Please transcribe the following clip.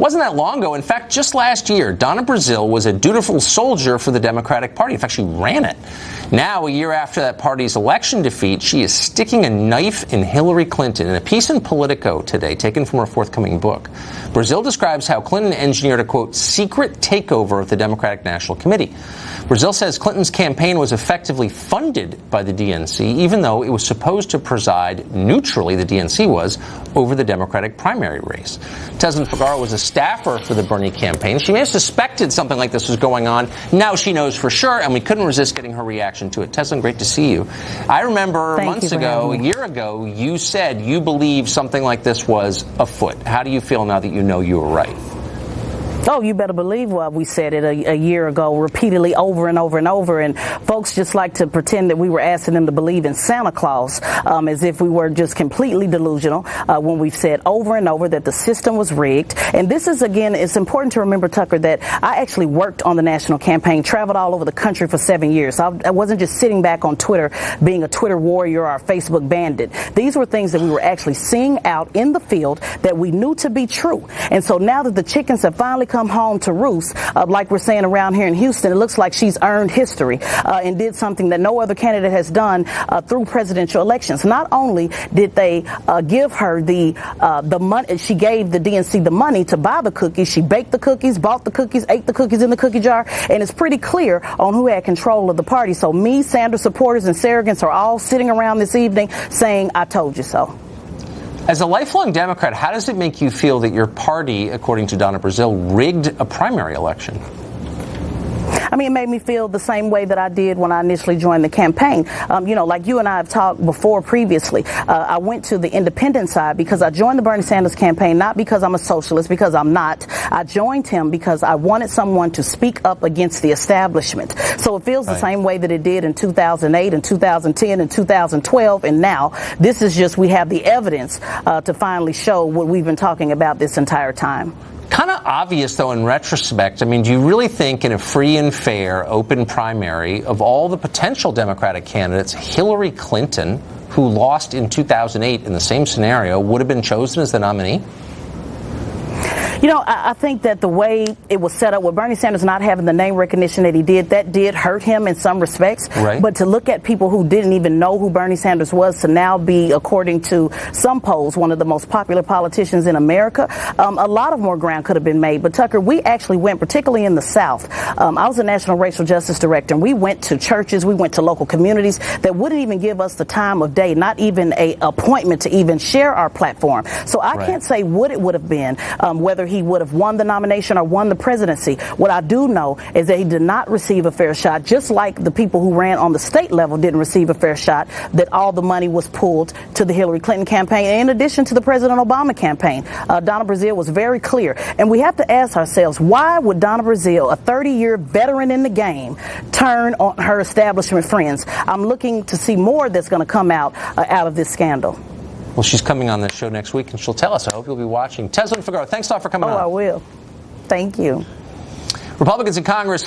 Wasn't that long ago. In fact, just last year, Donna Brazile was a dutiful soldier for the Democratic Party. In fact, she ran it. Now, a year after that party's election defeat, she is sticking a knife in Hillary Clinton. In a piece in Politico today, taken from her forthcoming book, Brazile describes how Clinton engineered a, quote, secret takeover of the Democratic National Committee. Brazile says Clinton's campaign was effectively funded by the DNC, even though it was supposed to preside neutrally, the DNC was, over the Democratic primary race. Tezlyn Figaro was a staffer for the Bernie campaign. She may have suspected something like this was going on. Now she knows for sure, and we couldn't resist getting her reaction to it. Tezlyn, great to see you. I remember months ago, a year ago, you said you believed something like this was afoot. How do you feel now that you know you were right? Oh, you better believe what we said it a year ago, repeatedly over and over and over. And folks just like to pretend that we were asking them to believe in Santa Claus, as if we were just completely delusional, when we've said over and over that the system was rigged. And this is, again, it's important to remember, Tucker, that I actually worked on the national campaign, traveled all over the country for 7 years. I wasn't just sitting back on Twitter being a Twitter warrior or a Facebook bandit. These were things that we were actually seeing out in the field that we knew to be true. And so now that the chickens have finally come home to roost, like we're saying around here in Houston, it looks like she's earned history and did something that no other candidate has done through presidential elections. Not only did they give her the money, she gave the DNC the money to buy the cookies. She baked the cookies, bought the cookies, ate the cookies in the cookie jar, and it's pretty clear on who had control of the party. So me, Sanders supporters, and surrogates are all sitting around this evening saying, "I told you so." As a lifelong Democrat, how does it make you feel that your party, according to Donna Brazile, rigged a primary election? I mean, it made me feel the same way that I did when I initially joined the campaign. Like you and I have talked before previously, I went to the independent side because I joined the Bernie Sanders campaign, not because I'm a socialist, because I'm not. I joined him because I wanted someone to speak up against the establishment. So it feels the same way that it did in 2008 and 2010 and 2012. And now this is just, we have the evidence to finally show what we've been talking about this entire time. Kind of obvious, though, in retrospect. I mean, do you really think in a free and fair, open primary, of all the potential Democratic candidates, Hillary Clinton, who lost in 2008 in the same scenario, would have been chosen as the nominee? I think that the way it was set up with Bernie Sanders not having the name recognition that he did, that did hurt him in some respects. Right. But to look at people who didn't even know who Bernie Sanders was to now be, according to some polls, one of the most popular politicians in America, a lot of more ground could have been made. But Tucker, we actually went, particularly in the South. I was a national racial justice director, and we went to churches, we went to local communities that wouldn't even give us the time of day, not even an appointment to even share our platform. So I can't say what it would have been, whether he would have won the nomination or won the presidency. What I do know is that he did not receive a fair shot, just like the people who ran on the state level didn't receive a fair shot, that all the money was pulled to the Hillary Clinton campaign, in addition to the President Obama campaign. Donna Brazile was very clear. And we have to ask ourselves, why would Donna Brazile, a 30-year veteran in the game, turn on her establishment friends? I'm looking to see more that's going to come out of this scandal. Well, she's coming on this show next week, and she'll tell us. I hope you'll be watching. Tezlyn Figaro, thanks a lot for coming on. Oh, I will. Thank you. Republicans in Congress